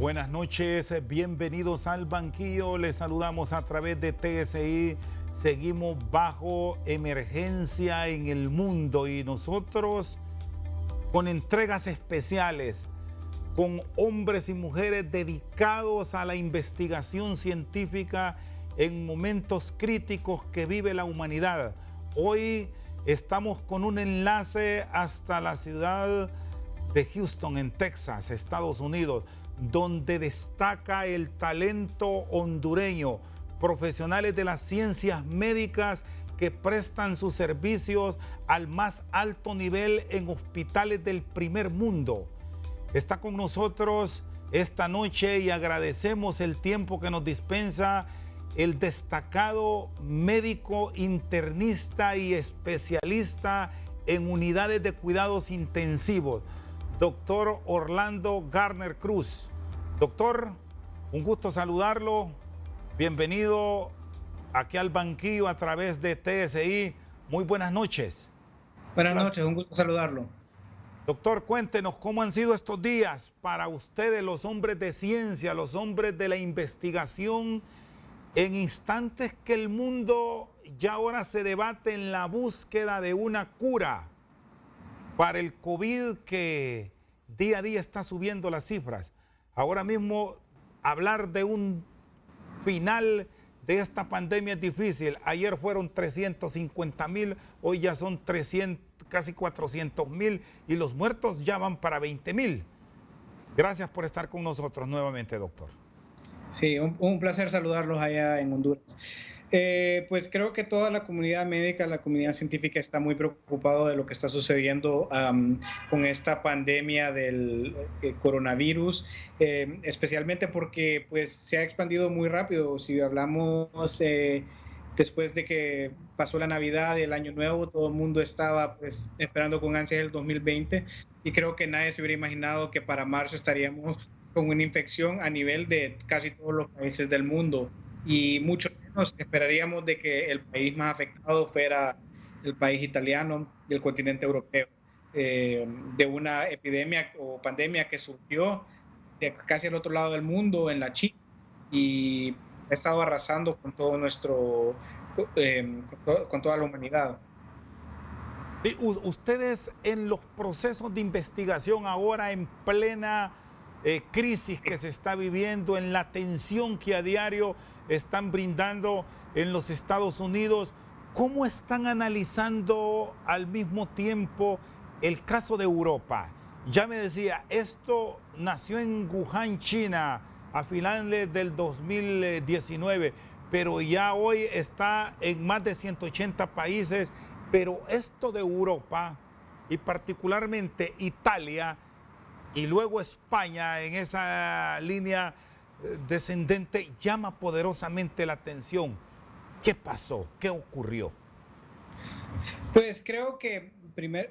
Buenas noches, bienvenidos al banquillo. Les saludamos a través de TSI. Seguimos bajo emergencia en el mundo y nosotros con entregas especiales, con hombres y mujeres dedicados a la investigación científica en momentos críticos que vive la humanidad. Hoy estamos con un enlace hasta la ciudad de Houston, en Texas, Estados Unidos, donde destaca el talento hondureño, profesionales de las ciencias médicas que prestan sus servicios al más alto nivel en hospitales del primer mundo. Está con nosotros esta noche y agradecemos el tiempo que nos dispensa el destacado médico internista y especialista en unidades de cuidados intensivos, doctor Orlando Garner Cruz. Doctor, un gusto saludarlo. Bienvenido aquí al banquillo a través de TSI. Muy buenas noches. Buenas noches, un gusto saludarlo. Doctor, cuéntenos cómo han sido estos días para ustedes, los hombres de ciencia, los hombres de la investigación, en instantes que el mundo ya ahora se debate en la búsqueda de una cura para el COVID, que día a día está subiendo las cifras. Ahora mismo hablar de un final de esta pandemia es difícil. Ayer fueron 350,000, hoy ya son 300, casi 400,000 y los muertos ya van para 20,000. Gracias por estar con nosotros nuevamente, doctor. Sí, un placer saludarlos allá en Honduras. Pues creo que toda la comunidad médica, la comunidad científica está muy preocupado de lo que está sucediendo con esta pandemia del coronavirus, especialmente porque pues se ha expandido muy rápido. Si hablamos después de que pasó la Navidad y el Año Nuevo, todo el mundo estaba pues esperando con ansias el 2020 y creo que nadie se hubiera imaginado que para marzo estaríamos con una infección a nivel de casi todos los países del mundo, y mucho menos esperaríamos de que el país más afectado fuera el país italiano del continente europeo, de una epidemia o pandemia que surgió de casi al otro lado del mundo, en la China, y ha estado arrasando con todo nuestro, con toda la humanidad. Ustedes en los procesos de investigación ahora en plena crisis que se está viviendo, en la tensión que a diario están brindando en los Estados Unidos, ¿cómo están analizando al mismo tiempo el caso de Europa? Ya me decía, esto nació en Wuhan, China, a finales del 2019, pero ya hoy está en más de 180 países. Pero esto de Europa y particularmente Italia y luego España en esa línea descendente llama poderosamente la atención. ¿Qué pasó? ¿Qué ocurrió? Pues creo que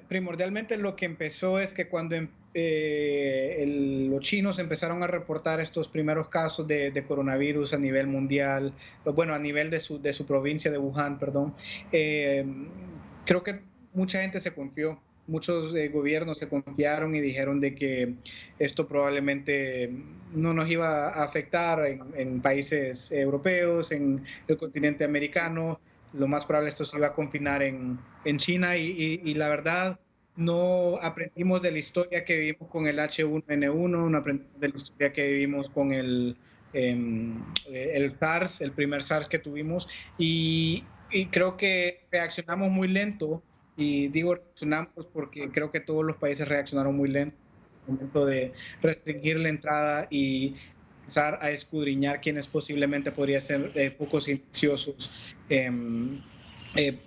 primordialmente lo que empezó es que cuando los chinos empezaron a reportar estos primeros casos de coronavirus a nivel mundial, bueno, a nivel de su provincia de Wuhan, perdón, creo que mucha gente se confió. Muchos gobiernos se confiaron y dijeron de que esto probablemente no nos iba a afectar en países europeos, en el continente americano. Lo más probable esto se iba a confinar en China, y la verdad no aprendimos de la historia que vivimos con el H1N1, no aprendimos de la historia que vivimos con el SARS, el primer SARS que tuvimos, y creo que reaccionamos muy lento. Y digo reaccionamos porque creo que todos los países reaccionaron muy lento al momento de restringir la entrada y empezar a escudriñar quiénes posiblemente podrían ser focos infecciosos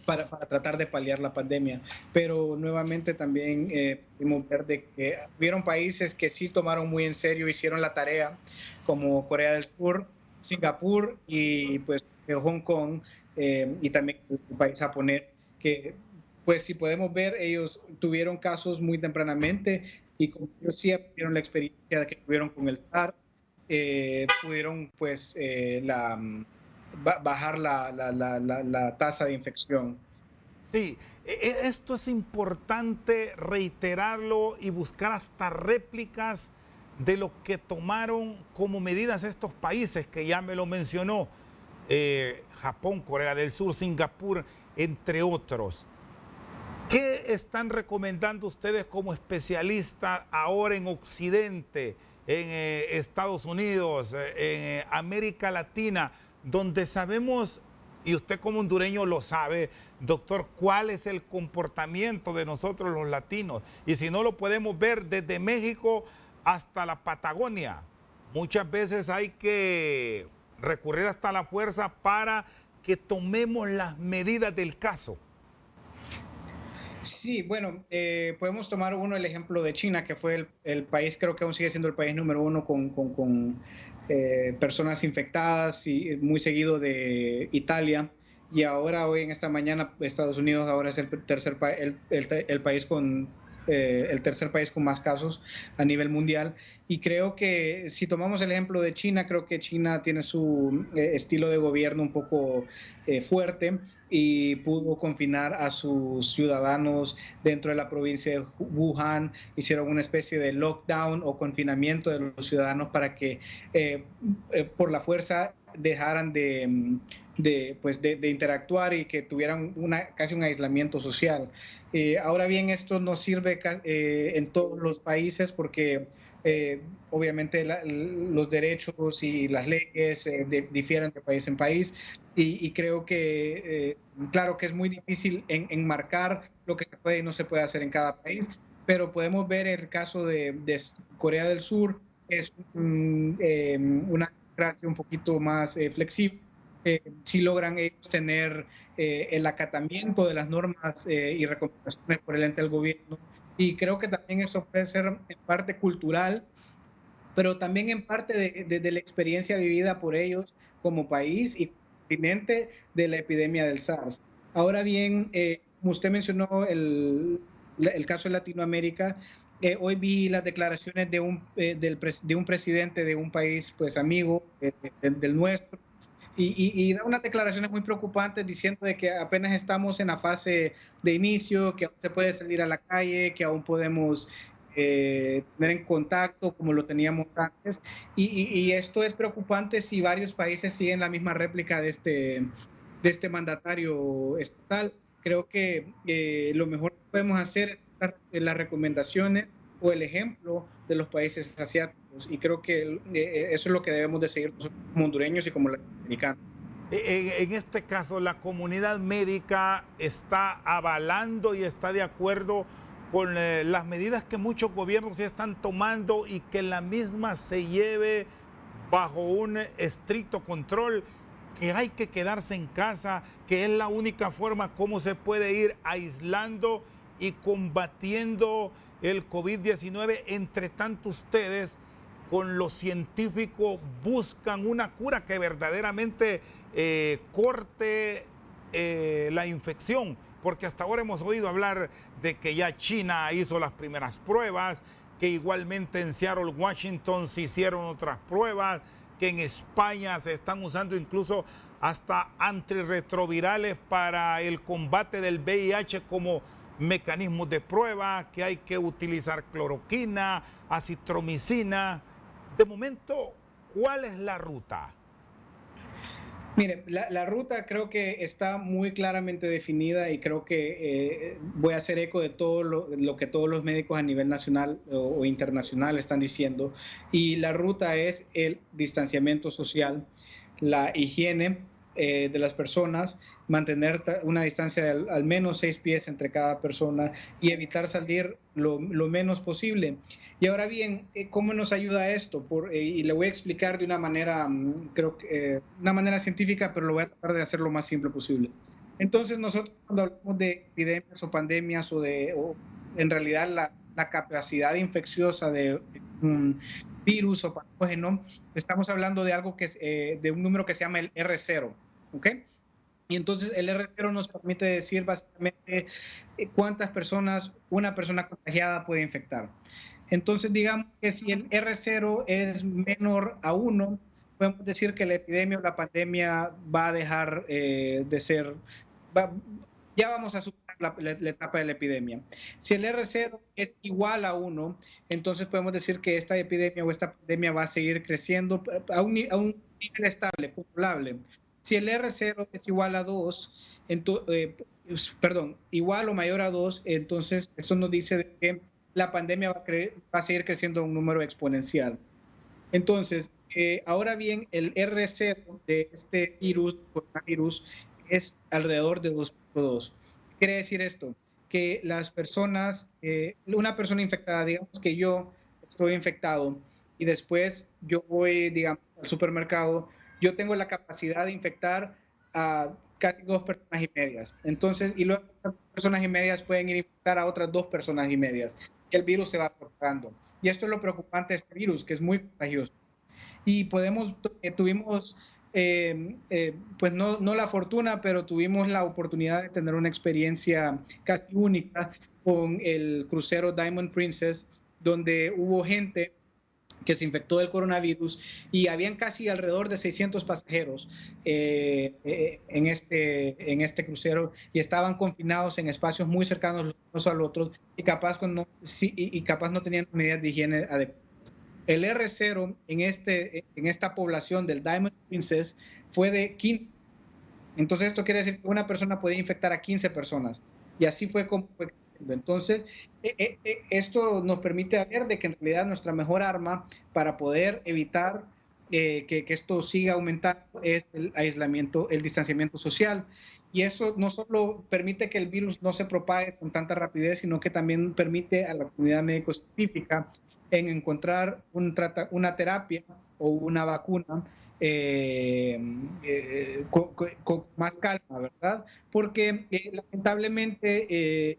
para tratar de paliar la pandemia. Pero nuevamente también pudimos ver de que hubieron países que sí tomaron muy en serio, hicieron la tarea, como Corea del Sur, Singapur y pues Hong Kong, y también el país japonés, que pues si podemos ver, ellos tuvieron casos muy tempranamente, y como ellos sí tuvieron la experiencia que tuvieron con el SARS, pudieron pues bajar la tasa de infección. Sí, esto es importante reiterarlo y buscar hasta réplicas de lo que tomaron como medidas estos países que ya me lo mencionó, Japón, Corea del Sur, Singapur, entre otros. ¿Qué están recomendando ustedes como especialistas ahora en Occidente, en Estados Unidos, en América Latina, donde sabemos, y usted como hondureño lo sabe, doctor, cuál es el comportamiento de nosotros los latinos? Y si no, lo podemos ver desde México hasta la Patagonia. Muchas veces hay que recurrir hasta la fuerza para que tomemos las medidas del caso. Sí, bueno, podemos tomar el ejemplo de China, que fue el país, creo que aún sigue siendo el país número uno con personas infectadas y muy seguido de Italia. Y ahora, hoy en esta mañana, Estados Unidos ahora es el país con el tercer país con más casos a nivel mundial. Y creo que si tomamos el ejemplo de China, creo que China tiene su estilo de gobierno un poco fuerte y pudo confinar a sus ciudadanos dentro de la provincia de Wuhan. Hicieron una especie de lockdown o confinamiento de los ciudadanos para que por la fuerza dejaran de interactuar y que tuvieran casi un aislamiento social. Ahora bien, esto no sirve en todos los países porque obviamente los derechos y las leyes difieren de país en país y creo que, claro que es muy difícil enmarcar lo que se puede y no se puede hacer en cada país, pero podemos ver el caso de Corea del Sur, es una democracia un poquito más flexible. Si logran ellos tener el acatamiento de las normas y recomendaciones por el ente del gobierno. Y creo que también eso puede ser en parte cultural, pero también en parte de la experiencia vivida por ellos como país y continente de la epidemia del SARS. Ahora bien, como usted mencionó el caso de Latinoamérica, hoy vi las declaraciones de un presidente de un país pues amigo del nuestro, y da unas declaraciones muy preocupantes diciendo de que apenas estamos en la fase de inicio, que aún se puede salir a la calle, que aún podemos tener en contacto como lo teníamos antes. Y esto es preocupante si varios países siguen la misma réplica de este mandatario estatal. Creo que lo mejor que podemos hacer es las recomendaciones o el ejemplo de los países asiáticos, y creo que eso es lo que debemos de seguir nosotros como hondureños y como latinoamericanos. En este caso, la comunidad médica está avalando y está de acuerdo con las medidas que muchos gobiernos ya están tomando y que la misma se lleve bajo un estricto control, que hay que quedarse en casa, que es la única forma como se puede ir aislando y combatiendo el COVID-19. Entre tanto, ustedes con los científicos buscan una cura que verdaderamente corte la infección, porque hasta ahora hemos oído hablar de que ya China hizo las primeras pruebas, que igualmente en Seattle, Washington se hicieron otras pruebas, que en España se están usando incluso hasta antirretrovirales para el combate del VIH como mecanismos de prueba, que hay que utilizar cloroquina, acitromicina. De momento, ¿cuál es la ruta? Mire, la ruta creo que está muy claramente definida y creo que voy a hacer eco de todo lo que todos los médicos a nivel nacional o internacional están diciendo. Y la ruta es el distanciamiento social, la higiene de las personas, mantener una distancia de al menos 6 pies entre cada persona y evitar salir lo menos posible. Y ahora bien, ¿cómo nos ayuda esto? Y le voy a explicar de una manera, creo que una manera científica, pero lo voy a tratar de hacer lo más simple posible. Entonces, nosotros cuando hablamos de epidemias o pandemias o en realidad la capacidad infecciosa de un virus o patógeno, estamos hablando de algo que es de un número que se llama el R0, ¿ok? Y entonces el R0 nos permite decir básicamente cuántas personas una persona contagiada puede infectar. Entonces, digamos que si el R0 es menor a 1, podemos decir que la epidemia o la pandemia va a dejar de ser, ya vamos a superar la etapa de la epidemia. Si el R0 es igual a 1, entonces podemos decir que esta epidemia o esta pandemia va a seguir creciendo a un nivel estable, controlable. Si el R0 es igual a 2, igual o mayor a 2, entonces esto nos dice que la pandemia va a seguir creciendo a un número exponencial. Entonces, ahora bien, el R0 de este coronavirus, es alrededor de 2.2. ¿Qué quiere decir esto? Que las personas, una persona infectada, digamos que yo estoy infectado y después yo voy, digamos, al supermercado, yo tengo la capacidad de infectar a casi 2 personas y medias. Entonces, y luego 2 personas y medias pueden ir a infectar a otras 2 personas y medias. Y el virus se va propagando. Y esto es lo preocupante de este virus, que es muy contagioso. Y tuvimos, pues no la fortuna, pero tuvimos la oportunidad de tener una experiencia casi única con el crucero Diamond Princess, donde hubo gente que se infectó del coronavirus y habían casi alrededor de 600 pasajeros en este crucero y estaban confinados en espacios muy cercanos los unos al otro y capaz no tenían medidas de higiene adecuadas. El R0 en esta población del Diamond Princess fue de 15. Entonces esto quiere decir que una persona podía infectar a 15 personas. Y así fue como fue creciendo. Entonces, esto nos permite ver de que en realidad nuestra mejor arma para poder evitar que esto siga aumentando es el aislamiento, el distanciamiento social. Y eso no solo permite que el virus no se propague con tanta rapidez, sino que también permite a la comunidad médico-científica en encontrar una terapia o una vacuna con más calma, ¿verdad? Porque lamentablemente,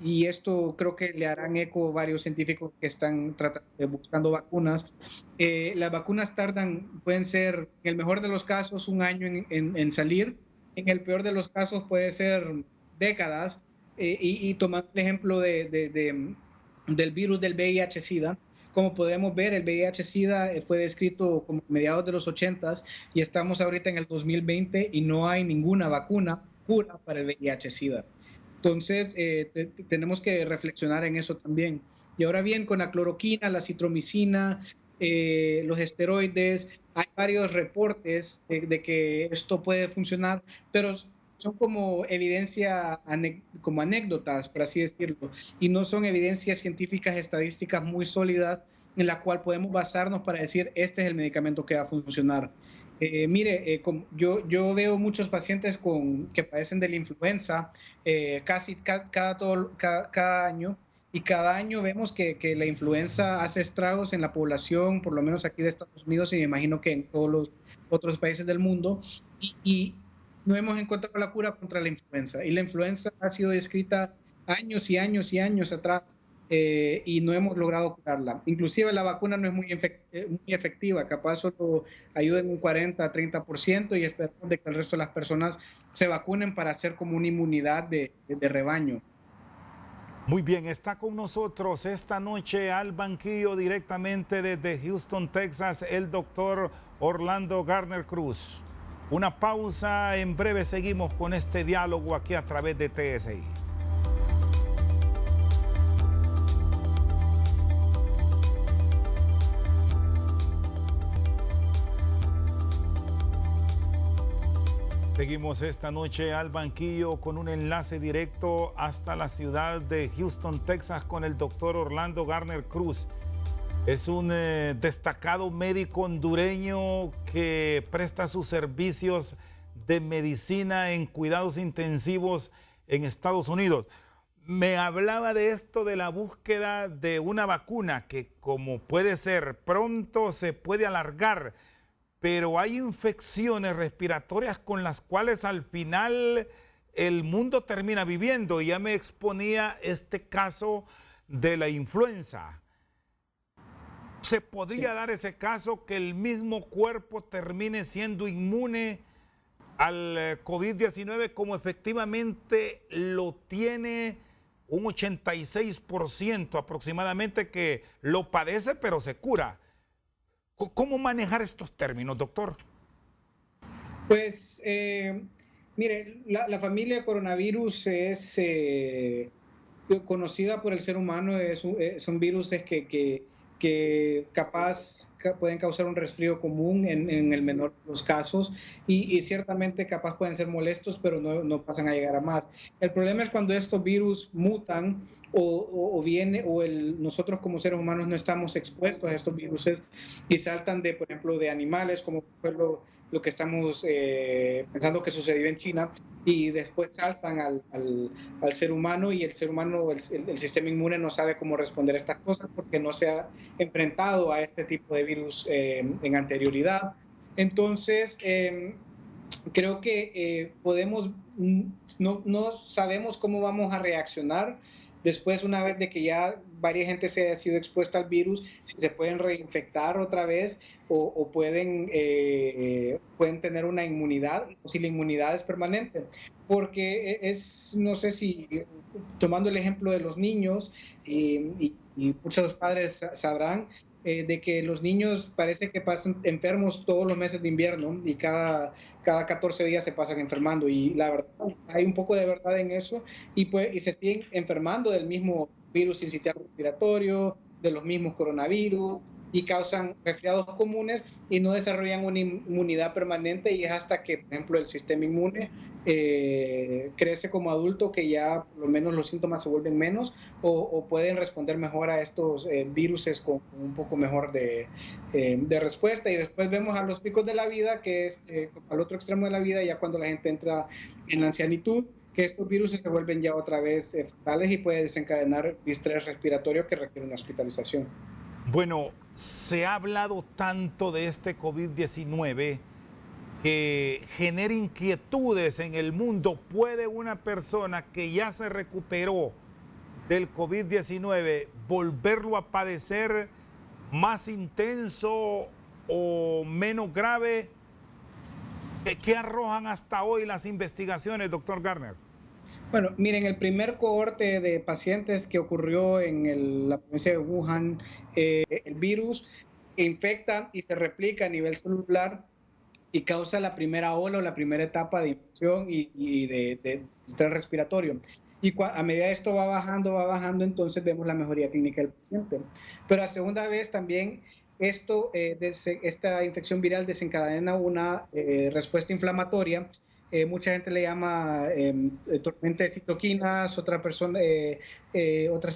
y esto creo que le harán eco varios científicos que están buscando vacunas, las vacunas pueden ser, en el mejor de los casos, 1 año en salir, en el peor de los casos puede ser décadas, y tomando el ejemplo del virus del VIH-Sida, como podemos ver, el VIH-Sida fue descrito como mediados de los 80s y estamos ahorita en el 2020 y no hay ninguna vacuna cura para el VIH-Sida. Entonces, tenemos que reflexionar en eso también. Y ahora bien, con la cloroquina, la citromicina, los esteroides, hay varios reportes de que esto puede funcionar, pero son como evidencia, como anécdotas, por así decirlo, y no son evidencias científicas, estadísticas muy sólidas en la cual podemos basarnos para decir este es el medicamento que va a funcionar. Mire, yo veo muchos pacientes que padecen de la influenza casi cada año, y cada año vemos que la influenza hace estragos en la población, por lo menos aquí de Estados Unidos y me imagino que en todos los otros países del mundo, y no hemos encontrado la cura contra la influenza. Y la influenza ha sido descrita años y años y años atrás y no hemos logrado curarla. Inclusive la vacuna no es muy efectiva, capaz solo ayuda en un 40-30% y esperamos de que el resto de las personas se vacunen para hacer como una inmunidad de rebaño. Muy bien, está con nosotros esta noche al banquillo directamente desde Houston, Texas, el doctor Orlando Garner Cruz. Una pausa, en breve seguimos con este diálogo aquí a través de TSI. Seguimos esta noche al banquillo con un enlace directo hasta la ciudad de Houston, Texas, con el doctor Orlando Garner Cruz. Es un destacado médico hondureño que presta sus servicios de medicina en cuidados intensivos en Estados Unidos. Me hablaba de esto, de la búsqueda de una vacuna que, como puede ser pronto, se puede alargar, pero hay infecciones respiratorias con las cuales al final el mundo termina viviendo. Ya me exponía este caso de la influenza. ¿Se podría dar ese caso que el mismo cuerpo termine siendo inmune al COVID-19 como efectivamente lo tiene un 86% aproximadamente que lo padece pero se cura? ¿Cómo manejar estos términos, doctor? Pues Mire, la familia coronavirus es conocida por el ser humano, son virus que capaz pueden causar un resfrío común en el menor de los casos y ciertamente capaz pueden ser molestos, pero no pasan a llegar a más. El problema es cuando estos virus mutan nosotros como seres humanos no estamos expuestos a estos virus y saltan de, por ejemplo, de animales, como fue lo que estamos pensando que sucedió en China, y después saltan al ser humano y el ser humano, el sistema inmune no sabe cómo responder a estas cosas porque no se ha enfrentado a este tipo de virus en anterioridad. Entonces, creo que no sabemos cómo vamos a reaccionar después, una vez de que ya varias gente se haya sido expuesta al virus, si se pueden reinfectar otra vez o pueden tener una inmunidad, o si la inmunidad es permanente. Porque no sé si, tomando el ejemplo de los niños, y muchos padres sabrán, de que los niños parece que pasan enfermos todos los meses de invierno y cada 14 días se pasan enfermando, y la verdad hay un poco de verdad en eso, y se siguen enfermando del mismo virus sincitial respiratorio, de los mismos coronavirus, y causan resfriados comunes y no desarrollan una inmunidad permanente, y es hasta que, por ejemplo, el sistema inmune crece como adulto que ya por lo menos los síntomas se vuelven menos o pueden responder mejor a estos viruses con un poco mejor de respuesta. Y después vemos a los picos de la vida, que es al otro extremo de la vida, ya cuando la gente entra en la ancianitud, que estos virus se vuelven ya otra vez fatales y puede desencadenar distrés respiratorio que requiere una hospitalización. Bueno, se ha hablado tanto de este COVID-19 que genera inquietudes en el mundo. ¿Puede una persona que ya se recuperó del COVID-19 volverlo a padecer más intenso o menos grave? ¿Qué arrojan hasta hoy las investigaciones, doctor Garner? Bueno, miren, el primer cohorte de pacientes que ocurrió en la provincia de Wuhan, el virus infecta y se replica a nivel celular y causa la primera ola o la primera etapa de infección y de estrés respiratorio. Y a medida que esto va bajando, entonces vemos la mejoría clínica del paciente. Pero a segunda vez también esta infección viral desencadena una respuesta inflamatoria. Mucha gente le llama tormenta de citoquinas, otras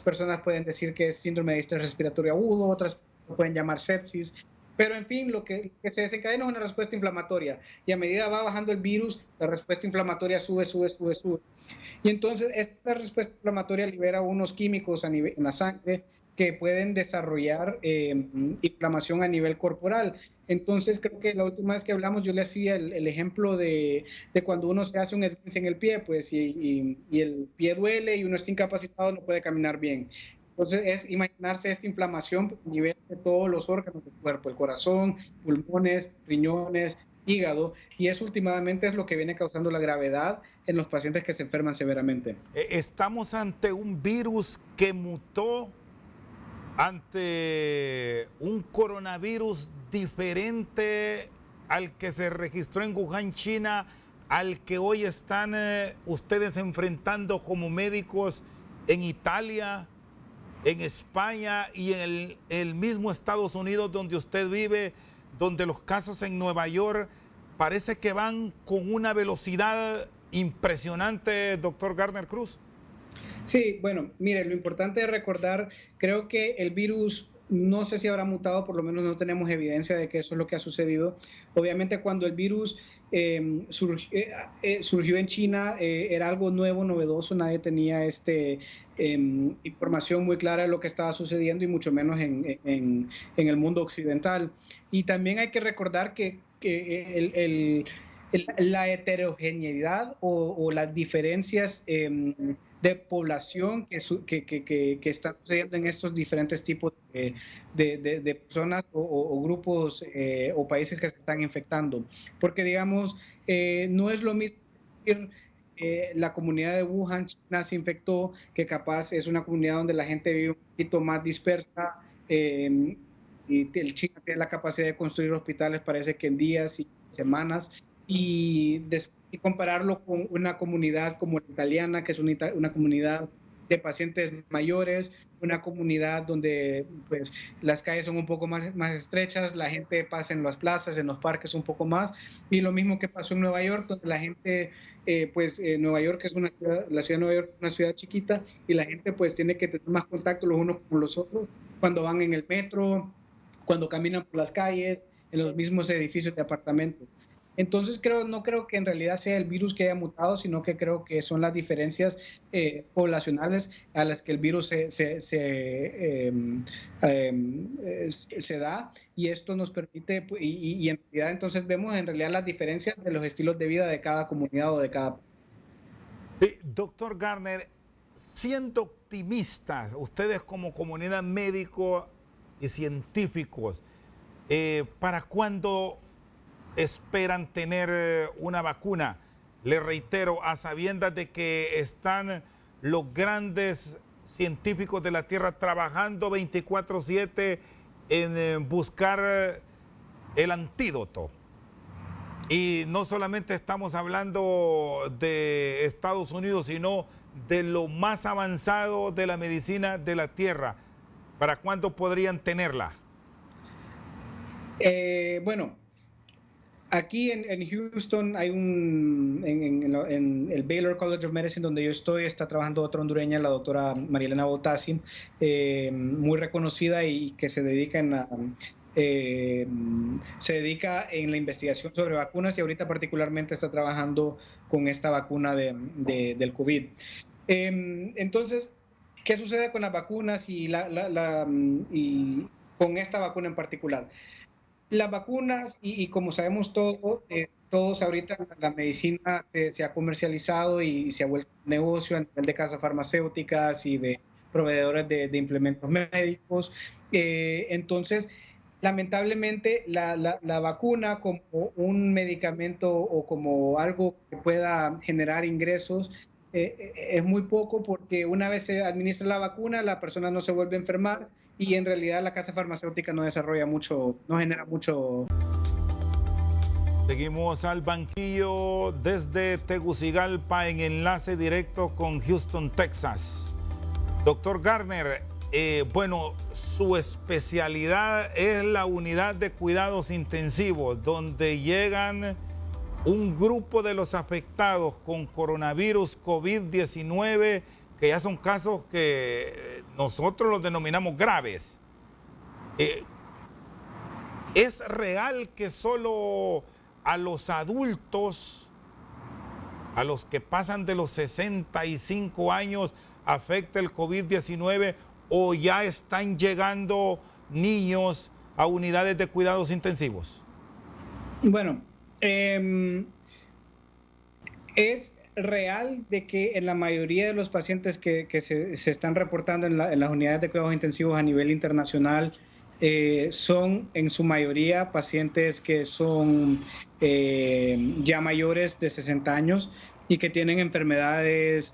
personas pueden decir que es síndrome de estrés respiratorio agudo, otras pueden llamar sepsis. Pero en fin, lo que se desencadena es una respuesta inflamatoria, y a medida va bajando el virus, la respuesta inflamatoria sube. Y entonces esta respuesta inflamatoria libera unos químicos en la sangre que pueden desarrollar inflamación a nivel corporal. Entonces creo que la última vez que hablamos yo le hacía el ejemplo de cuando uno se hace un esguince en el pie, pues, y el pie duele y uno está incapacitado, no puede caminar bien. Entonces es imaginarse esta inflamación a nivel de todos los órganos del cuerpo, el corazón, pulmones, riñones, hígado, y eso últimamente es lo que viene causando la gravedad en los pacientes que se enferman severamente. Estamos ante un virus que mutó, ante un coronavirus diferente al que se registró en Wuhan, China, al que hoy están ustedes enfrentando como médicos en Italia, en España y en el mismo Estados Unidos donde usted vive, donde los casos en Nueva York parece que van con una velocidad impresionante, doctor Garner Cruz. Sí, bueno, mire, lo importante es recordar, creo que el virus, no sé si habrá mutado, por lo menos no tenemos evidencia de que eso es lo que ha sucedido. Obviamente cuando el virus surgió en China, era algo nuevo, novedoso, nadie tenía información muy clara de lo que estaba sucediendo, y mucho menos en el mundo occidental. Y también hay que recordar que la heterogeneidad o las diferencias de población que están sucediendo en estos diferentes tipos de personas o grupos o países que se están infectando. Porque, digamos, no es lo mismo decir, la comunidad de Wuhan, China, se infectó, que capaz es una comunidad donde la gente vive un poquito más dispersa, y el China tiene la capacidad de construir hospitales, parece que en días y semanas, y después y compararlo con una comunidad como la italiana, que es una comunidad de pacientes mayores, una comunidad donde pues las calles son un poco más estrechas, la gente pasa en las plazas, en los parques un poco más, y lo mismo que pasó en Nueva York, donde la gente, Nueva York es la ciudad de Nueva York es una ciudad chiquita, y la gente pues tiene que tener más contacto los unos con los otros, cuando van en el metro, cuando caminan por las calles, en los mismos edificios de apartamentos. Entonces no creo que en realidad sea el virus que haya mutado, sino que creo que son las diferencias poblacionales a las que el virus se da, y esto nos permite, y en realidad entonces vemos en realidad las diferencias de los estilos de vida de cada comunidad o de cada país. Sí, doctor Garner, siendo optimistas, ustedes como comunidad médico y científicos, ¿para cuándo esperan tener una vacuna? Le reitero, a sabiendas de que están los grandes científicos de la Tierra trabajando 24/7 en buscar el antídoto. Y no solamente estamos hablando de Estados Unidos, sino de lo más avanzado de la medicina de la Tierra. ¿Para cuándo podrían tenerla? Bueno, aquí en Houston hay en el Baylor College of Medicine, donde yo estoy, está trabajando otra hondureña, la doctora Marielena Botassi, muy reconocida y que se dedica en la investigación sobre vacunas, y ahorita particularmente está trabajando con esta vacuna del COVID. Entonces, ¿qué sucede con las vacunas y con esta vacuna en particular? Las vacunas, y como sabemos todos ahorita la medicina se ha comercializado y se ha vuelto un negocio a nivel de casas farmacéuticas y de proveedores de implementos médicos. Entonces, lamentablemente, la vacuna como un medicamento o como algo que pueda generar ingresos es muy poco, porque una vez se administra la vacuna, la persona no se vuelve a enfermar, y en realidad la casa farmacéutica no desarrolla mucho, no genera mucho. Seguimos al banquillo desde Tegucigalpa en enlace directo con Houston, Texas. Doctor Garner, bueno, su especialidad es la unidad de cuidados intensivos, donde llegan un grupo de los afectados con coronavirus COVID-19, que ya son casos que nosotros los denominamos graves. ¿Es real que solo a los adultos, a los que pasan de los 65 años, afecta el COVID-19, o ya están llegando niños a unidades de cuidados intensivos? Bueno, es real de que en la mayoría de los pacientes que se están reportando en las unidades de cuidados intensivos a nivel internacional son en su mayoría pacientes que son ya mayores de 60 años y que tienen enfermedades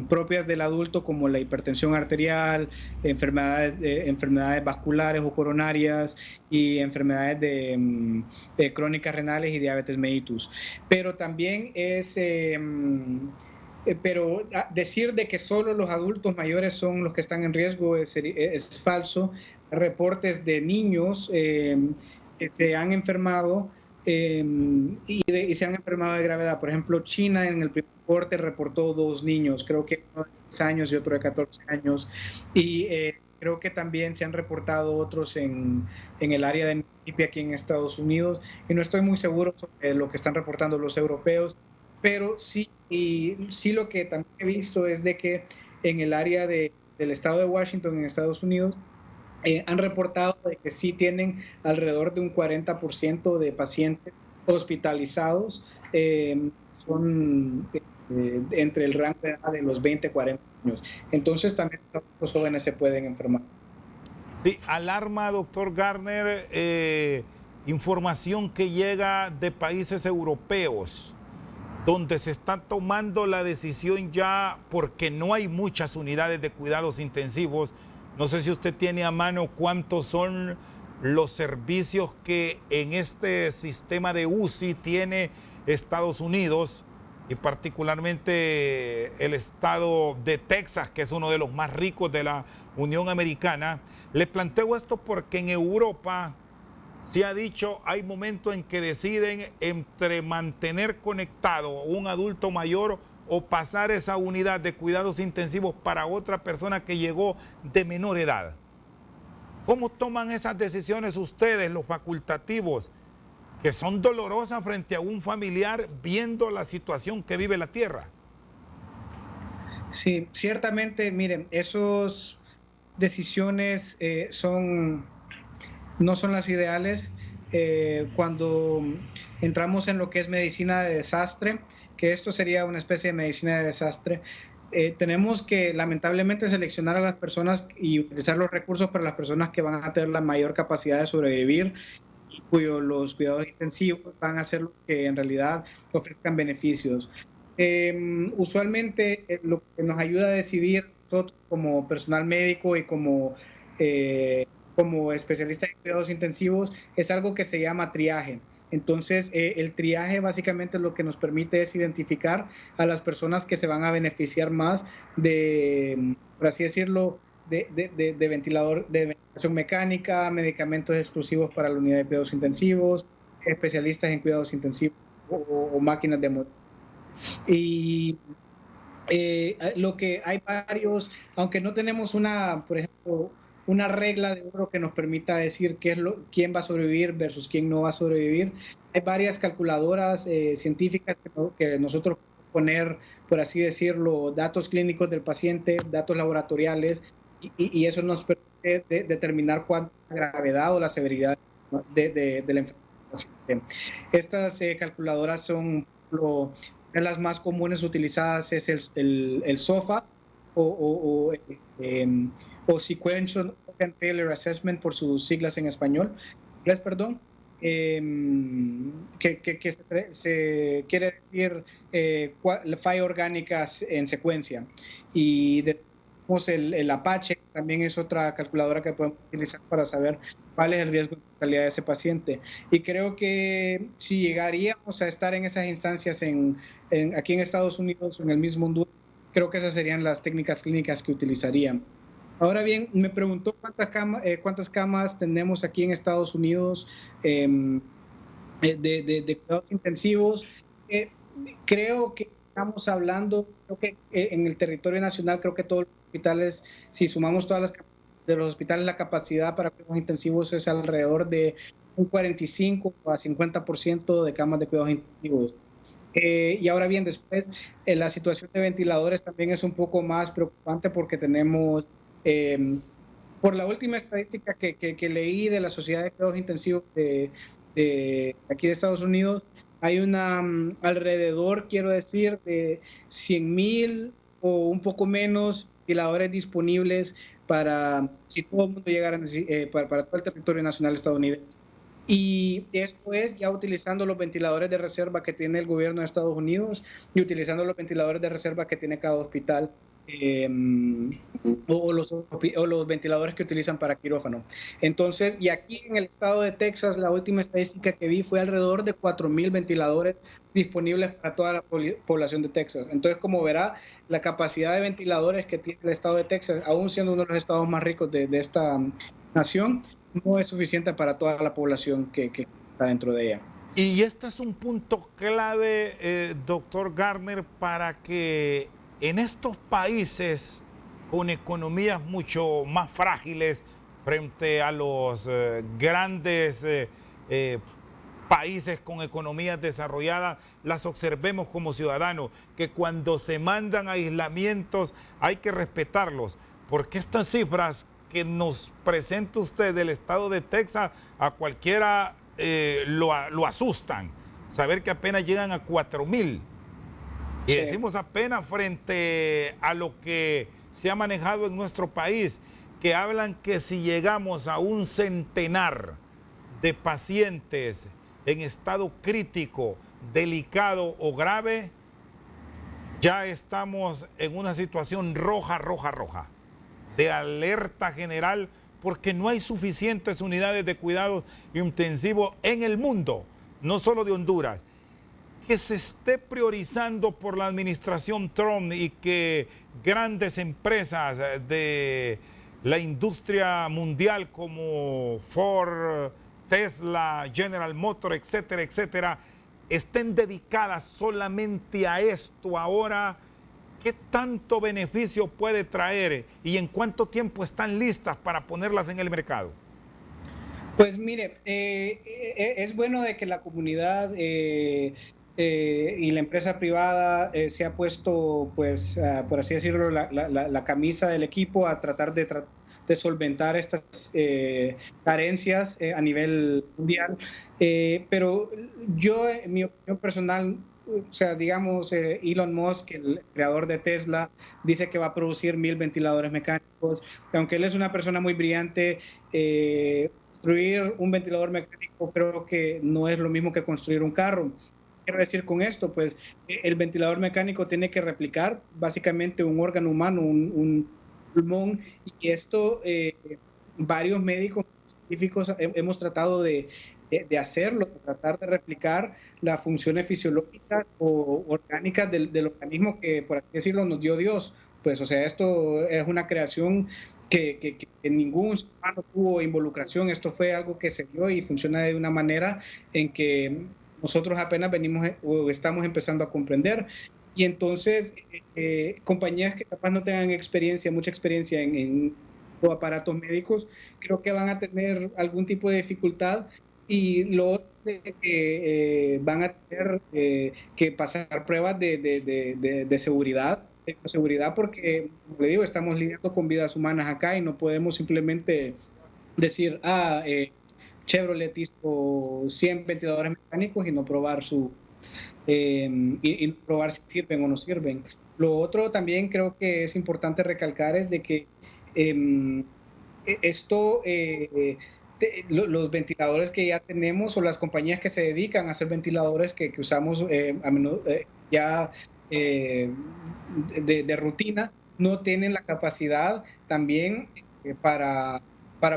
propias del adulto, como la hipertensión arterial, enfermedades vasculares o coronarias, y enfermedades crónicas renales y diabetes mellitus. Pero también pero decir de que solo los adultos mayores son los que están en riesgo es falso. Reportes de niños que se han enfermado y se han enfermado de gravedad. Por ejemplo, China en el primer reporte reportó 2 niños, creo que uno de 6 años y otro de 14 años. Y creo que también se han reportado otros en el área de Mississippi, aquí en Estados Unidos. Y no estoy muy seguro sobre lo que están reportando los europeos, pero sí lo que también he visto es de que en el área del estado de Washington, en Estados Unidos, han reportado de que sí tienen alrededor de un 40% de pacientes hospitalizados, son entre el rango de edad de los 20 a 40 años. Entonces también los jóvenes se pueden enfermar. Sí, alarma, doctor Garner, información que llega de países europeos, donde se está tomando la decisión ya, porque no hay muchas unidades de cuidados intensivos. No sé si usted tiene a mano cuántos son los servicios que en este sistema de UCI tiene Estados Unidos y particularmente el estado de Texas, que es uno de los más ricos de la Unión Americana. Les planteo esto porque en Europa se ha dicho, hay momentos en que deciden entre mantener conectado un adulto mayor o pasar esa unidad de cuidados intensivos para otra persona que llegó de menor edad. ¿Cómo toman esas decisiones ustedes, los facultativos, que son dolorosas frente a un familiar viendo la situación que vive la tierra? Sí, ciertamente, miren, esas decisiones no son las ideales. Cuando entramos en lo que es medicina de desastre, que esto sería una especie de medicina de desastre, tenemos que lamentablemente seleccionar a las personas y utilizar los recursos para las personas que van a tener la mayor capacidad de sobrevivir, los cuidados intensivos van a ser los que en realidad ofrezcan beneficios. Usualmente lo que nos ayuda a decidir nosotros como personal médico y como especialista en cuidados intensivos es algo que se llama triaje. Entonces, el triaje básicamente lo que nos permite es identificar a las personas que se van a beneficiar más de, por así decirlo, de ventilador, de ventilación mecánica, medicamentos exclusivos para la unidad de cuidados intensivos, especialistas en cuidados intensivos o máquinas de motor. Y lo que hay varios, aunque no tenemos por ejemplo, una regla de oro que nos permita decir quién va a sobrevivir versus quién no va a sobrevivir. Hay varias calculadoras científicas que nosotros poner, por así decirlo, datos clínicos del paciente, datos laboratoriales, y eso nos permite determinar cuánta gravedad o la severidad de la enfermedad del paciente. Estas calculadoras son una de las más comunes utilizadas es el SOFA o Sequential Organ Failure Assessment por sus siglas en español, perdón, que se quiere decir falla orgánicas en secuencia. Y tenemos el Apache, también es otra calculadora que podemos utilizar para saber cuál es el riesgo de mortalidad de ese paciente. Y creo que si llegaríamos a estar en esas instancias aquí en Estados Unidos o en el mismo Honduras, creo que esas serían las técnicas clínicas que utilizarían. Ahora bien, me preguntó cuántas camas tenemos aquí en Estados Unidos de cuidados intensivos. Creo que estamos hablando, creo que en el territorio nacional, creo que todos los hospitales, si sumamos todas de los hospitales, la capacidad para cuidados intensivos es alrededor de un 45 a 50% de camas de cuidados intensivos. Y ahora bien, después, la situación de ventiladores también es un poco más preocupante porque tenemos... por la última estadística que leí de la Sociedad de Cuidados Intensivos de aquí de Estados Unidos, hay alrededor, quiero decir, de 100,000 o un poco menos ventiladores disponibles si todo el mundo llegara para todo el territorio nacional estadounidense. Y esto es ya utilizando los ventiladores de reserva que tiene el gobierno de Estados Unidos y utilizando los ventiladores de reserva que tiene cada hospital. O los ventiladores que utilizan para quirófano. Entonces, y aquí en el estado de Texas, la última estadística que vi fue alrededor de 4,000 ventiladores disponibles para toda la población de Texas. Entonces, como verá, la capacidad de ventiladores que tiene el estado de Texas, aún siendo uno de los estados más ricos de esta nación, no es suficiente para toda la población que está dentro de ella. Y este es un punto clave, doctor Gardner, para que en estos países con economías mucho más frágiles frente a los grandes países con economías desarrolladas, las observemos como ciudadanos, que cuando se mandan aislamientos hay que respetarlos, porque estas cifras que nos presenta usted del estado de Texas, a cualquiera lo asustan. Saber que apenas llegan a 4,000. Y decimos apenas frente a lo que se ha manejado en nuestro país, que hablan que si llegamos a un centenar de pacientes en estado crítico, delicado o grave, ya estamos en una situación roja, de alerta general, porque no hay suficientes unidades de cuidados intensivos en el mundo, no solo de Honduras. que se esté priorizando por la administración Trump y que grandes empresas de la industria mundial como Ford, Tesla, General Motors, etcétera, etcétera, estén dedicadas solamente a esto ahora? ¿Qué tanto beneficio puede traer y en cuánto tiempo están listas para ponerlas en el mercado? Pues mire, es bueno de que la comunidad y la empresa privada se ha puesto, pues, por así decirlo, la camisa del equipo a tratar de solventar estas carencias a nivel mundial. Pero yo, en mi opinión personal, o sea, digamos, Elon Musk, el creador de Tesla, dice que va a producir 1000 ventiladores mecánicos. Aunque él es una persona muy brillante, construir un ventilador mecánico creo que no es lo mismo que construir un carro. Quiero decir con esto, pues el ventilador mecánico tiene que replicar básicamente un órgano humano, un pulmón, y esto varios médicos científicos hemos tratado de hacerlo, de tratar de replicar las funciones fisiológicas o orgánicas del organismo que, por así decirlo, nos dio Dios. Pues, o sea, esto es una creación que ningún ser humano tuvo involucración. Esto fue algo que se dio y funciona de una manera en que nosotros apenas venimos o estamos empezando a comprender. Y entonces, compañías que capaz no tengan experiencia, mucha experiencia en aparatos médicos, creo que van a tener algún tipo de dificultad, y lo otro es que van a tener que pasar pruebas de seguridad, porque, como le digo, estamos lidiando con vidas humanas acá y no podemos simplemente decir, Chevrolet hizo 100 ventiladores mecánicos y no probar y probar si sirven o no sirven. Lo otro también creo que es importante recalcar es de que los ventiladores que ya tenemos, o las compañías que se dedican a hacer ventiladores que usamos a menudo ya de rutina, no tienen la capacidad también para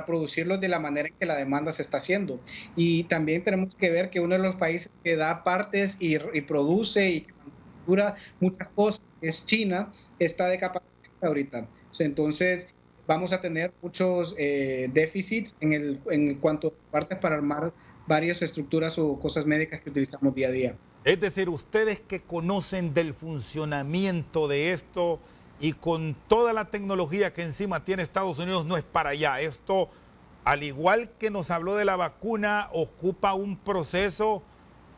producirlos de la manera en que la demanda se está haciendo. Y también tenemos que ver que uno de los países que da partes y produce y manufactura muchas cosas, que es China, está de capacidad ahorita. O sea, entonces vamos a tener muchos déficits en cuanto a partes para armar varias estructuras o cosas médicas que utilizamos día a día. Es decir, ustedes que conocen del funcionamiento de esto y con toda la tecnología que encima tiene Estados Unidos, no es para allá. Esto, al igual que nos habló de la vacuna, ocupa un proceso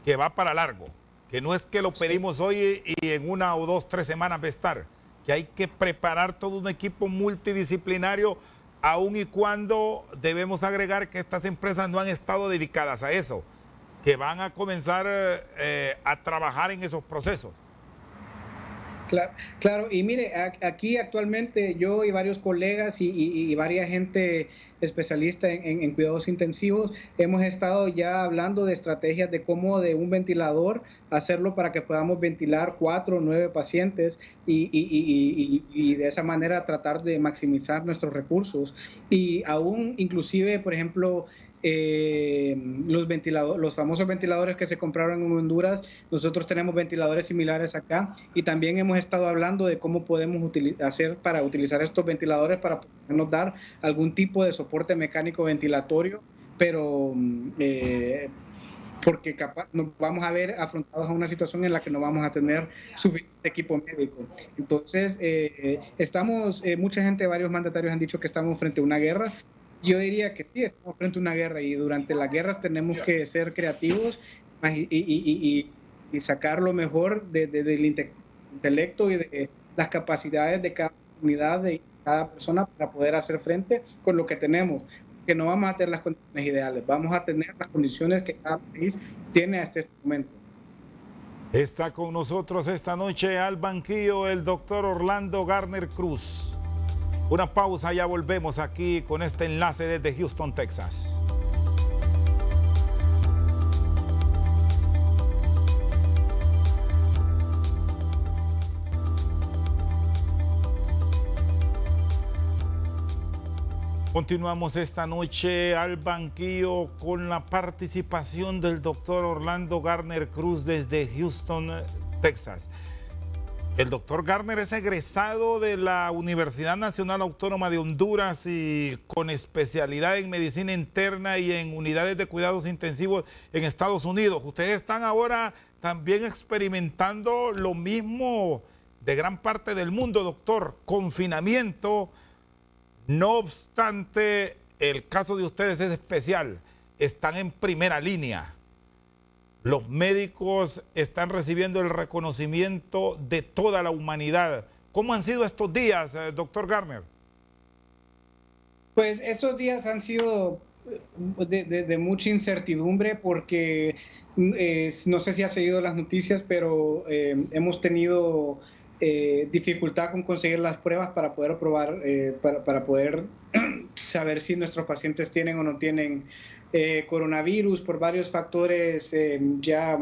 que va para largo, que no es que lo pedimos hoy y en 1 o 2, 3 semanas va a estar, que hay que preparar todo un equipo multidisciplinario, aun y cuando debemos agregar que estas empresas no han estado dedicadas a eso, que van a comenzar a trabajar en esos procesos. Claro, y mire, aquí actualmente yo y varios colegas y varias gente especialista en cuidados intensivos hemos estado ya hablando de estrategias de cómo de un ventilador hacerlo para que podamos ventilar 4 o 9 pacientes y de esa manera tratar de maximizar nuestros recursos. Y aún inclusive, por ejemplo, los famosos ventiladores que se compraron en Honduras, nosotros tenemos ventiladores similares acá, y también hemos estado hablando de cómo podemos hacer para utilizar estos ventiladores para podernos dar algún tipo de soporte mecánico ventilatorio, pero porque capaz nos vamos a ver afrontados a una situación en la que no vamos a tener suficiente equipo médico. Entonces, mucha gente, varios mandatarios han dicho que estamos frente a una guerra. Yo diría que sí, estamos frente a una guerra, y durante las guerras tenemos que ser creativos y sacar lo mejor del intelecto y de las capacidades de cada comunidad, de cada persona, para poder hacer frente con lo que tenemos. Que no vamos a tener las condiciones ideales, vamos a tener las condiciones que cada país tiene hasta este momento. Está con nosotros esta noche al banquillo el doctor Orlando Garner Cruz. Una pausa, ya volvemos aquí con este enlace desde Houston, Texas. Continuamos esta noche al banquillo con la participación del doctor Orlando Garner Cruz desde Houston, Texas. El doctor Garner es egresado de la Universidad Nacional Autónoma de Honduras y con especialidad en medicina interna y en unidades de cuidados intensivos en Estados Unidos. Ustedes están ahora también experimentando lo mismo de gran parte del mundo, doctor, confinamiento. No obstante, el caso de ustedes es especial, están en primera línea. Los médicos están recibiendo el reconocimiento de toda la humanidad. ¿Cómo han sido estos días, doctor Garner? Pues estos días han sido de mucha incertidumbre porque no sé si ha seguido las noticias, pero hemos tenido dificultad con conseguir las pruebas para poder probar, para poder saber si nuestros pacientes tienen o no tienen coronavirus por varios factores ya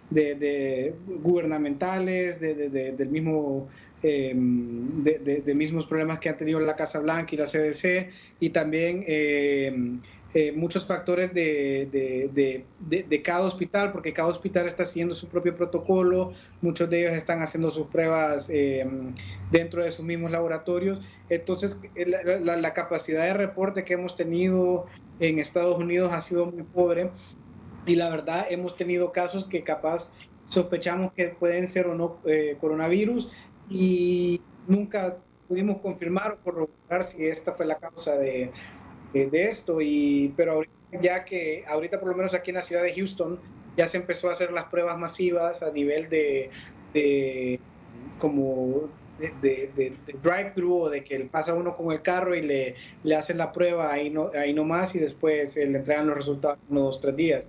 de gubernamentales, del mismo de mismos problemas que ha tenido la Casa Blanca y la CDC, y también muchos factores de cada hospital, porque cada hospital está haciendo su propio protocolo, muchos de ellos están haciendo sus pruebas dentro de sus mismos laboratorios. Entonces, la capacidad de reporte que hemos tenido en Estados Unidos ha sido muy pobre, y la verdad hemos tenido casos que capaz sospechamos que pueden ser o no coronavirus, y nunca pudimos confirmar o corroborar si esta fue la causa de esto, pero ahorita por lo menos aquí en la ciudad de Houston ya se empezó a hacer las pruebas masivas a nivel de drive-thru, o de que pasa uno con el carro y le hacen la prueba ahí nomás, y después le entregan los resultados en 1, 2, 3 días,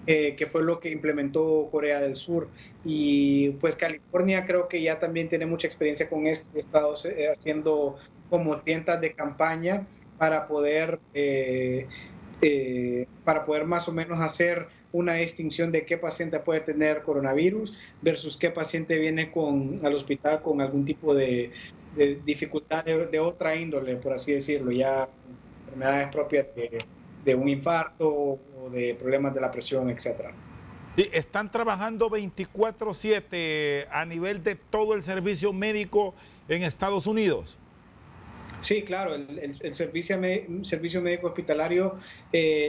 que fue lo que implementó Corea del Sur. Y pues California creo que ya también tiene mucha experiencia con esto, he estado haciendo como tiendas de campaña para poder más o menos hacer una distinción de qué paciente puede tener coronavirus versus qué paciente viene al hospital con algún tipo de dificultad de otra índole, por así decirlo, ya enfermedades propias de un infarto o de problemas de la presión, etcétera. Sí, están trabajando 24/7 a nivel de todo el servicio médico en Estados Unidos. Sí, claro, el servicio médico hospitalario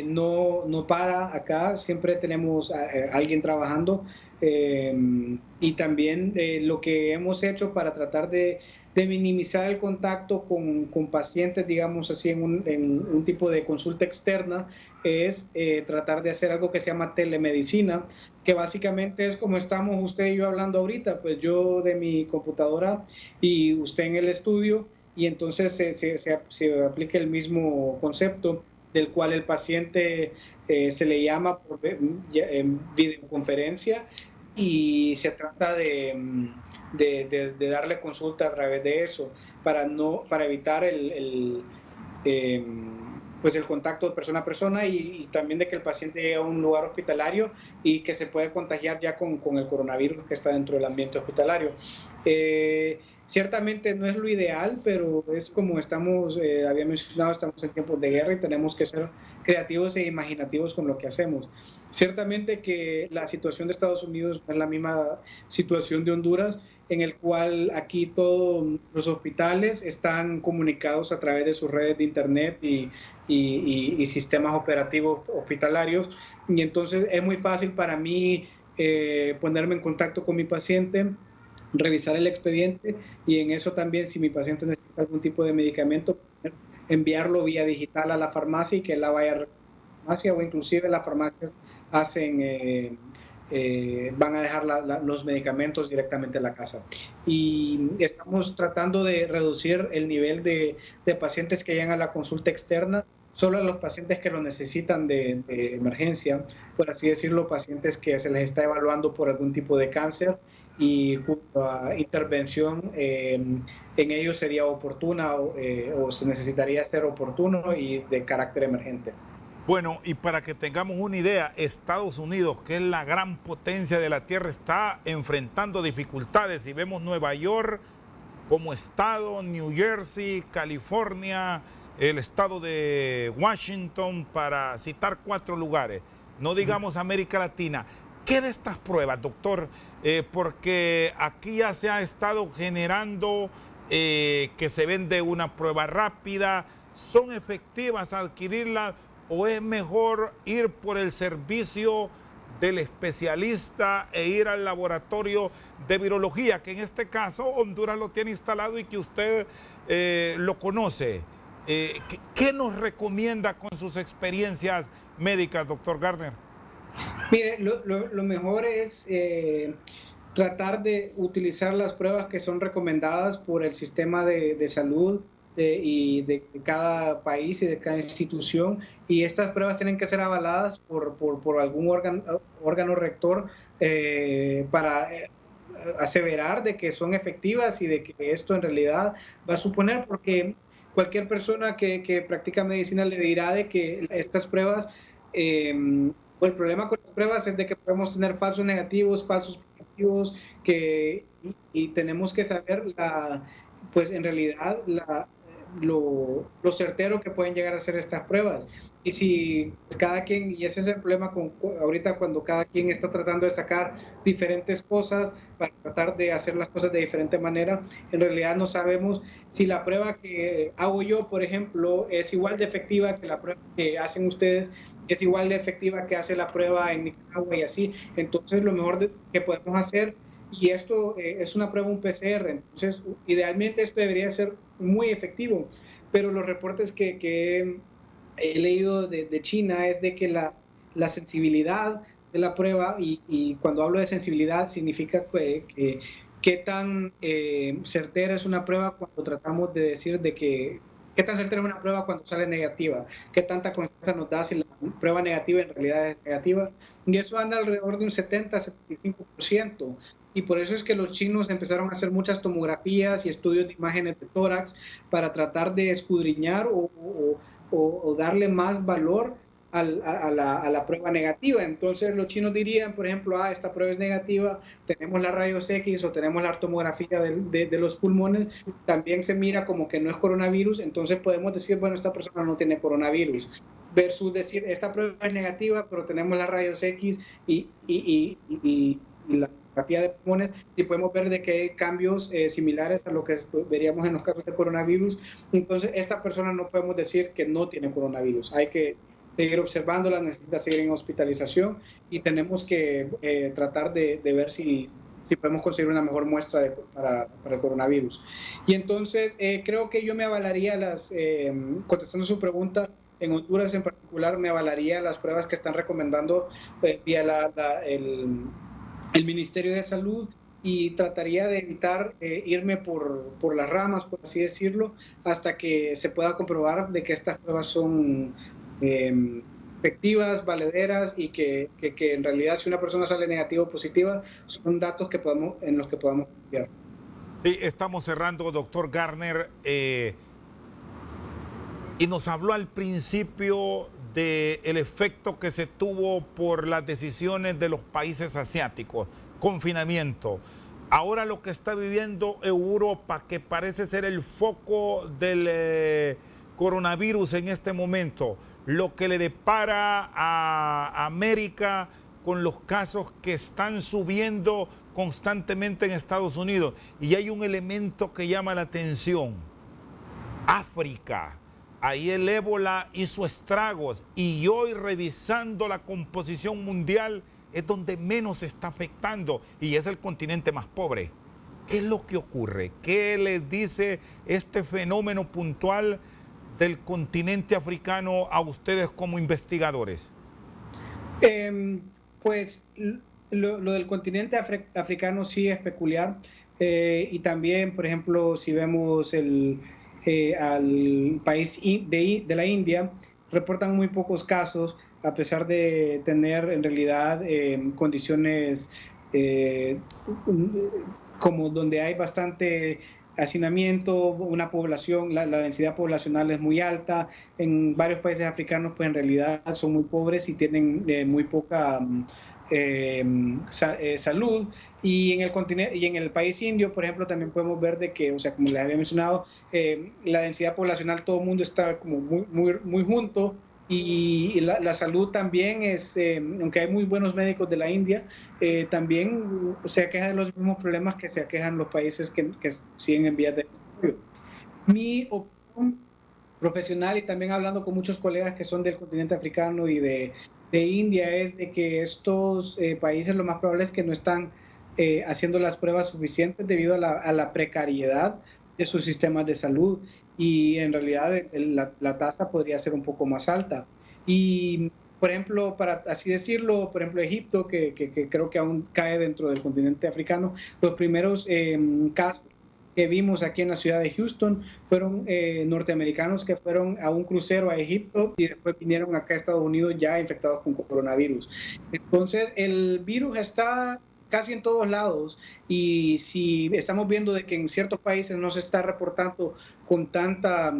no para acá, siempre tenemos a alguien trabajando, y también lo que hemos hecho para tratar de minimizar el contacto con pacientes, digamos así, en un tipo de consulta externa, es tratar de hacer algo que se llama telemedicina, que básicamente es como estamos usted y yo hablando ahorita, pues yo de mi computadora y usted en el estudio, y entonces se aplica el mismo concepto, del cual el paciente se le llama en videoconferencia, y se trata de darle consulta a través de eso, para evitar pues el contacto de persona a persona, y también de que el paciente llegue a un lugar hospitalario y que se puede contagiar ya con el coronavirus que está dentro del ambiente hospitalario. Ciertamente no es lo ideal, pero es como había mencionado, estamos en tiempos de guerra y tenemos que ser creativos e imaginativos con lo que hacemos. Ciertamente que la situación de Estados Unidos no es la misma situación de Honduras, en el cual aquí todos los hospitales están comunicados a través de sus redes de internet y sistemas operativos hospitalarios, y entonces es muy fácil para mí ponerme en contacto con mi paciente, revisar el expediente, y en eso también, si mi paciente necesita algún tipo de medicamento, enviarlo vía digital a la farmacia y que él la vaya a la farmacia, o inclusive las farmacias van a dejar los medicamentos directamente en la casa. Y estamos tratando de reducir el nivel de pacientes que llegan a la consulta externa, solo a los pacientes que lo necesitan de emergencia, por así decirlo, pacientes que se les está evaluando por algún tipo de cáncer, y cuya intervención en ellos sería oportuna o se necesitaría ser oportuno y de carácter emergente. Bueno, y para que tengamos una idea, Estados Unidos, que es la gran potencia de la Tierra, está enfrentando dificultades. Si vemos Nueva York como estado, New Jersey, California, el estado de Washington, para citar 4 lugares, no digamos América Latina. ¿Qué de estas pruebas, doctor? Porque aquí ya se ha estado generando que se vende una prueba rápida. ¿Son efectivas adquirirlas o es mejor ir por el servicio del especialista e ir al laboratorio de virología, que en este caso Honduras lo tiene instalado y que usted lo conoce? ¿Qué nos recomienda con sus experiencias médicas, doctor Gardner? Mire, lo mejor es tratar de utilizar las pruebas que son recomendadas por el sistema de salud y de cada país y de cada institución, y estas pruebas tienen que ser avaladas por algún órgano rector para aseverar de que son efectivas y de que esto en realidad va a suponer, porque cualquier persona que practica medicina le dirá de que estas pruebas, el problema con las pruebas es de que podemos tener falsos negativos, falsos positivos, y tenemos que saber pues en realidad lo certero que pueden llegar a ser estas pruebas. Y si cada quien, y ese es el problema ahorita cuando cada quien está tratando de sacar diferentes cosas para tratar de hacer las cosas de diferente manera, en realidad no sabemos si la prueba que hago yo, por ejemplo, es igual de efectiva que la prueba que hacen ustedes, es igual de efectiva que hace la prueba en Nicaragua y así. Entonces lo mejor que podemos hacer, y esto es una prueba, un PCR, entonces idealmente esto debería ser muy efectivo, pero los reportes que he leído de China es de que la sensibilidad de la prueba, y cuando hablo de sensibilidad significa qué tan certera es una prueba cuando tratamos de decir de que qué tan certera es una prueba cuando sale negativa, qué tanta confianza nos da si la prueba negativa en realidad es negativa, y eso anda alrededor de un 70-75%, y por eso es que los chinos empezaron a hacer muchas tomografías y estudios de imágenes de tórax para tratar de escudriñar o darle más valor a la prueba negativa. Entonces los chinos dirían, por ejemplo, esta prueba es negativa, tenemos la rayos X o tenemos la tomografía de los pulmones, también se mira como que no es coronavirus, entonces podemos decir, bueno, esta persona no tiene coronavirus, versus decir, esta prueba es negativa, pero tenemos la rayos X y la tomografía de pulmones, y podemos ver de que hay cambios similares a lo que veríamos en los casos de coronavirus. Entonces esta persona no podemos decir que no tiene coronavirus, hay que seguir observándola, necesita seguir en hospitalización, y tenemos que tratar de ver si podemos conseguir una mejor muestra para el coronavirus. Y entonces creo que yo me avalaría contestando su pregunta, en Honduras en particular, me avalaría las pruebas que están recomendando vía el Ministerio de Salud, y trataría de evitar irme por las ramas, por así decirlo, hasta que se pueda comprobar de que estas pruebas son efectivas, valederas, y que en realidad si una persona sale negativa o positiva, son datos en los que podamos confiar. Sí, estamos cerrando, doctor Gardner, y nos habló al principio del efecto que se tuvo por las decisiones de los países asiáticos, confinamiento. Ahora lo que está viviendo Europa, que parece ser el foco del coronavirus en este momento, lo que le depara a América con los casos que están subiendo constantemente en Estados Unidos. Y hay un elemento que llama la atención: África. Ahí el ébola hizo estragos, y hoy, revisando la composición mundial, es donde menos se está afectando, y es el continente más pobre. ¿Qué es lo que ocurre? ¿Qué les dice este fenómeno puntual del continente africano a ustedes como investigadores? Pues lo del continente africano sí es peculiar, y también, por ejemplo, si vemos al país de la India, reportan muy pocos casos, a pesar de tener en realidad condiciones como donde hay bastante hacinamiento, una población, la densidad poblacional es muy alta. En varios países africanos, pues en realidad son muy pobres y tienen muy poca salud. Y en el continente y en el país indio, por ejemplo, también podemos ver de que, o sea, como les había mencionado, la densidad poblacional, todo el mundo está como muy junto. Y la salud también es, aunque hay muy buenos médicos de la India, también se aqueja de los mismos problemas que se aquejan los países que siguen en vías de desarrollo. Mi opinión profesional, y también hablando con muchos colegas que son del continente africano y de India, es de que estos países lo más probable es que no están haciendo las pruebas suficientes debido a la precariedad de sus sistemas de salud, y en realidad la tasa podría ser un poco más alta. Y por ejemplo, para así decirlo, por ejemplo, Egipto, que creo que aún cae dentro del continente africano, los primeros casos que vimos aquí en la ciudad de Houston fueron norteamericanos que fueron a un crucero a Egipto y después vinieron acá a Estados Unidos ya infectados con coronavirus. Entonces, el virus está casi en todos lados, y si estamos viendo de que en ciertos países no se está reportando con tantos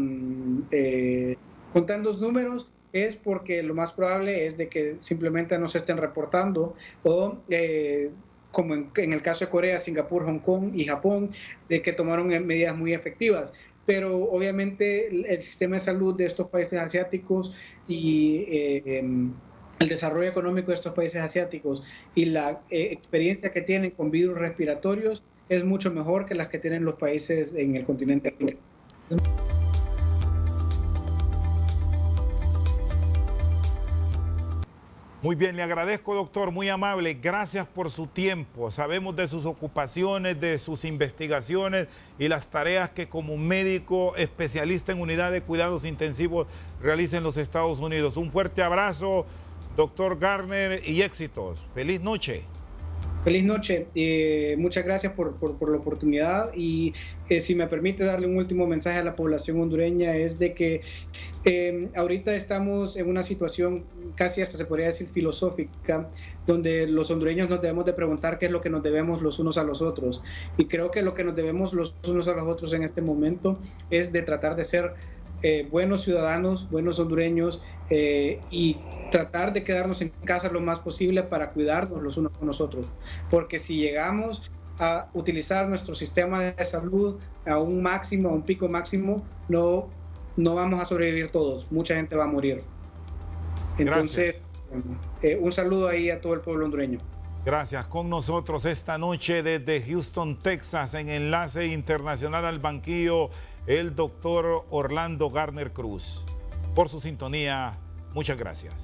números, es porque lo más probable es de que simplemente no se estén reportando, o como en el caso de Corea, Singapur, Hong Kong y Japón, de que tomaron medidas muy efectivas. Pero obviamente el sistema de salud de estos países asiáticos y el desarrollo económico de estos países asiáticos y la experiencia que tienen con virus respiratorios es mucho mejor que las que tienen los países en el continente africano. Muy bien, le agradezco, doctor, muy amable. Gracias por su tiempo. Sabemos de sus ocupaciones, de sus investigaciones y las tareas que como médico especialista en unidad de cuidados intensivos realiza en los Estados Unidos. Un fuerte abrazo, doctor Garner, y éxitos. Feliz noche. Feliz noche, muchas gracias por la oportunidad, y si me permite darle un último mensaje a la población hondureña, es de que ahorita estamos en una situación casi hasta se podría decir filosófica, donde los hondureños nos debemos de preguntar qué es lo que nos debemos los unos a los otros, y creo que lo que nos debemos los unos a los otros en este momento es de tratar de ser buenos ciudadanos, buenos hondureños, y tratar de quedarnos en casa lo más posible para cuidarnos los unos con los otros, porque si llegamos a utilizar nuestro sistema de salud a un máximo, a un pico máximo, no vamos a sobrevivir todos, mucha gente va a morir. Entonces, un saludo ahí a todo el pueblo hondureño. Gracias. Con nosotros esta noche desde Houston, Texas, en Enlace Internacional al Banquillo, el doctor Orlando Garner Cruz. Por su sintonía, muchas gracias.